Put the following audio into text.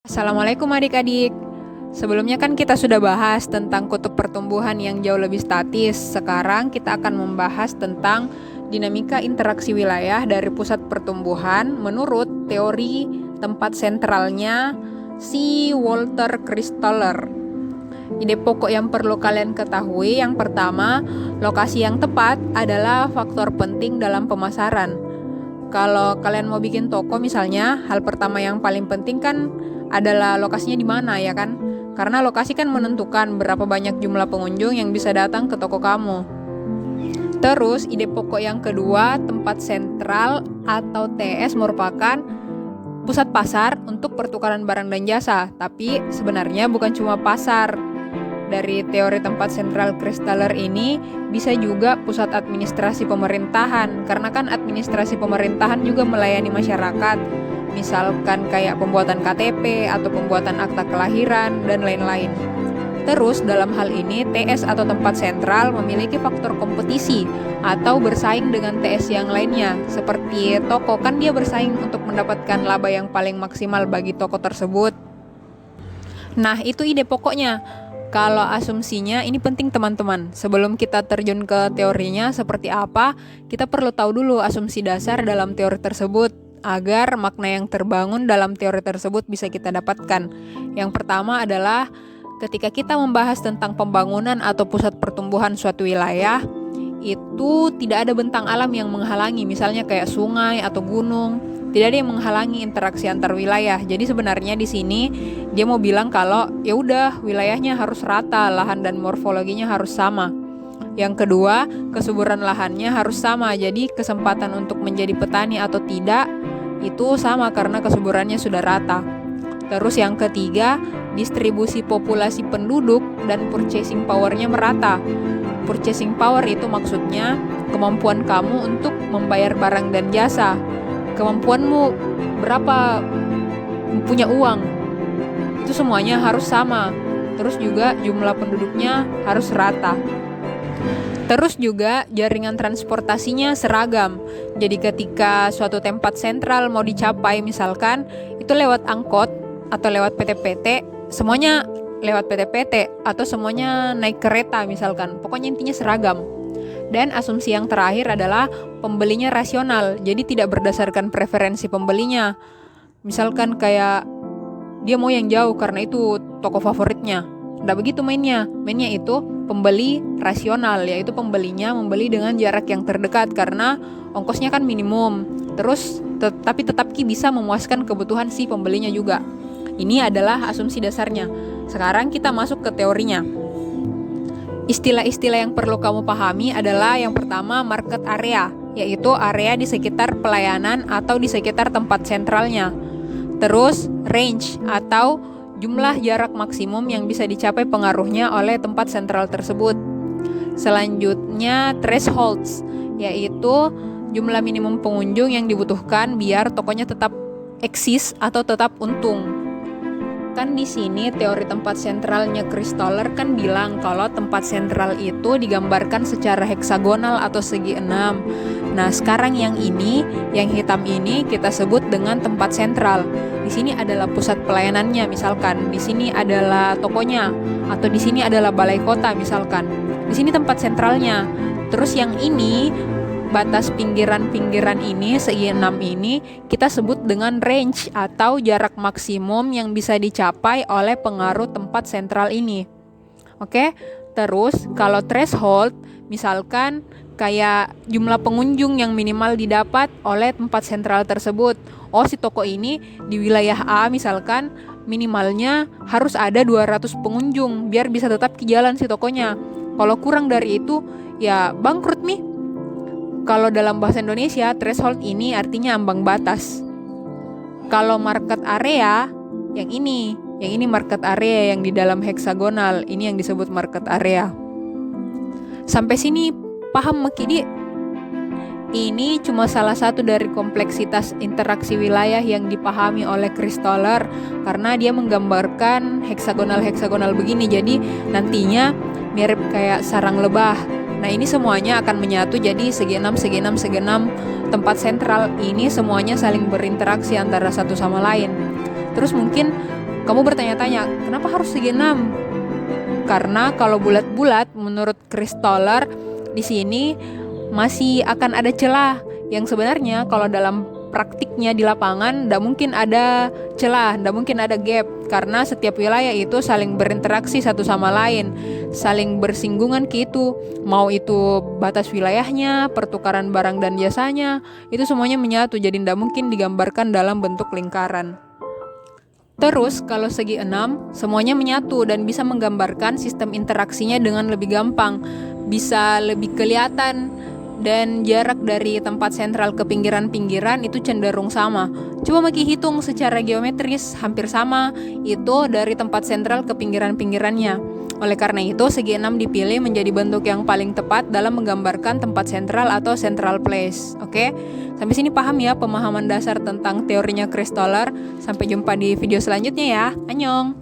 Assalamualaikum adik-adik. Sebelumnya kan kita sudah bahas tentang kutub pertumbuhan yang jauh lebih statis. Sekarang kita akan membahas tentang dinamika interaksi wilayah dari pusat pertumbuhan menurut teori tempat sentralnya si Walter Christoller. Ide pokok yang perlu kalian ketahui, yang pertama, lokasi yang tepat adalah faktor penting dalam pemasaran. Kalau kalian mau bikin toko misalnya, hal pertama yang paling penting kan adalah lokasinya di mana, ya kan? Karena lokasi kan menentukan berapa banyak jumlah pengunjung yang bisa datang ke toko kamu. Terus, ide pokok yang kedua, tempat sentral atau TS merupakan pusat pasar untuk pertukaran barang dan jasa. Tapi sebenarnya bukan cuma pasar. Dari teori tempat sentral Christoller ini bisa juga pusat administrasi pemerintahan, karena kan administrasi pemerintahan juga melayani masyarakat, misalkan kayak pembuatan KTP atau pembuatan akta kelahiran dan lain-lain. Terus dalam hal ini TS atau tempat sentral memiliki faktor kompetisi atau bersaing dengan TS yang lainnya. Seperti toko kan dia bersaing untuk mendapatkan laba yang paling maksimal bagi toko tersebut. Nah, itu ide pokoknya. Kalau asumsinya ini penting teman-teman. Sebelum kita terjun ke teorinya seperti apa, kita perlu tahu dulu asumsi dasar dalam teori tersebut agar makna yang terbangun dalam teori tersebut bisa kita dapatkan. Yang pertama adalah ketika kita membahas tentang pembangunan atau pusat pertumbuhan suatu wilayah, itu tidak ada bentang alam yang menghalangi, misalnya kayak sungai atau gunung. Tidak ada yang menghalangi interaksi antar wilayah. Jadi sebenarnya di sini dia mau bilang kalau ya udah wilayahnya harus rata, lahan dan morfologinya harus sama. Yang kedua, kesuburan lahannya harus sama. Jadi kesempatan untuk menjadi petani atau tidak itu sama karena kesuburannya sudah rata. Terus yang ketiga, distribusi populasi penduduk dan purchasing power-nya merata. Purchasing power itu maksudnya kemampuan kamu untuk membayar barang dan jasa. Kemampuanmu berapa punya uang, itu semuanya harus sama. Terus juga jumlah penduduknya harus rata. Terus juga jaringan transportasinya seragam. Jadi ketika suatu tempat sentral mau dicapai, misalkan itu lewat angkot atau lewat PT-PT, semuanya lewat PT-PT atau semuanya naik kereta misalkan. Pokoknya intinya seragam. Dan asumsi yang terakhir adalah pembelinya rasional, jadi tidak berdasarkan preferensi pembelinya. Misalkan kayak dia mau yang jauh karena itu toko favoritnya. Tidak begitu mainnya. Mainnya itu pembeli rasional, yaitu pembelinya membeli dengan jarak yang terdekat karena ongkosnya kan minimum. Terus tapi tetap bisa memuaskan kebutuhan si pembelinya juga. Ini adalah asumsi dasarnya. Sekarang kita masuk ke teorinya. Istilah-istilah yang perlu kamu pahami adalah yang pertama market area, yaitu area di sekitar pelayanan atau di sekitar tempat sentralnya. Terus range atau jumlah jarak maksimum yang bisa dicapai pengaruhnya oleh tempat sentral tersebut. Selanjutnya thresholds, yaitu jumlah minimum pengunjung yang dibutuhkan biar tokonya tetap eksis atau tetap untung. Kan di sini teori tempat sentralnya Christoller kan bilang kalau tempat sentral itu digambarkan secara heksagonal atau segi enam. Nah, sekarang yang ini, yang hitam ini kita sebut dengan tempat sentral. Di sini adalah pusat pelayanannya misalkan, di sini adalah tokonya, atau di sini adalah balai kota misalkan. Di sini tempat sentralnya. Terus yang ini batas pinggiran-pinggiran ini, segi 6 ini, kita sebut dengan range atau jarak maksimum yang bisa dicapai oleh pengaruh tempat sentral ini. Oke, terus kalau threshold, misalkan kayak jumlah pengunjung yang minimal didapat oleh tempat sentral tersebut. Oh, si toko ini di wilayah A misalkan minimalnya harus ada 200 pengunjung biar bisa tetap ke jalan si tokonya. Kalau kurang dari itu, ya bangkrut nih. Kalau dalam bahasa Indonesia, threshold ini artinya ambang batas. Kalau market area, yang ini market area yang di dalam heksagonal, ini yang disebut market area. Sampai sini paham Makidi? Ini cuma salah satu dari kompleksitas interaksi wilayah yang dipahami oleh Christoller karena dia menggambarkan heksagonal begini. Jadi nantinya mirip kayak sarang lebah. Nah, ini semuanya akan menyatu jadi segi 6, segi 6, segi 6. Tempat sentral ini semuanya saling berinteraksi antara satu sama lain. Terus mungkin kamu bertanya-tanya, kenapa harus segi 6? Karena kalau bulat-bulat, menurut Chris Stoller, di sini masih akan ada celah yang sebenarnya kalau dalam praktiknya di lapangan ndak mungkin ada celah, ndak mungkin ada gap, karena setiap wilayah itu saling berinteraksi satu sama lain, saling bersinggungan gitu. Mau itu batas wilayahnya, pertukaran barang dan jasanya, itu semuanya menyatu, jadi ndak mungkin digambarkan dalam bentuk lingkaran. Terus kalau segi 6 semuanya menyatu dan bisa menggambarkan sistem interaksinya dengan lebih gampang, bisa lebih kelihatan, dan jarak dari tempat sentral ke pinggiran-pinggiran itu cenderung sama. Coba Maki hitung secara geometris, hampir sama itu dari tempat sentral ke pinggiran-pinggirannya. Oleh karena itu, segi 6 dipilih menjadi bentuk yang paling tepat dalam menggambarkan tempat sentral atau central place. Oke? Sampai sini paham ya pemahaman dasar tentang teorinya Chris Stoller. Sampai jumpa di video selanjutnya ya. Annyeong!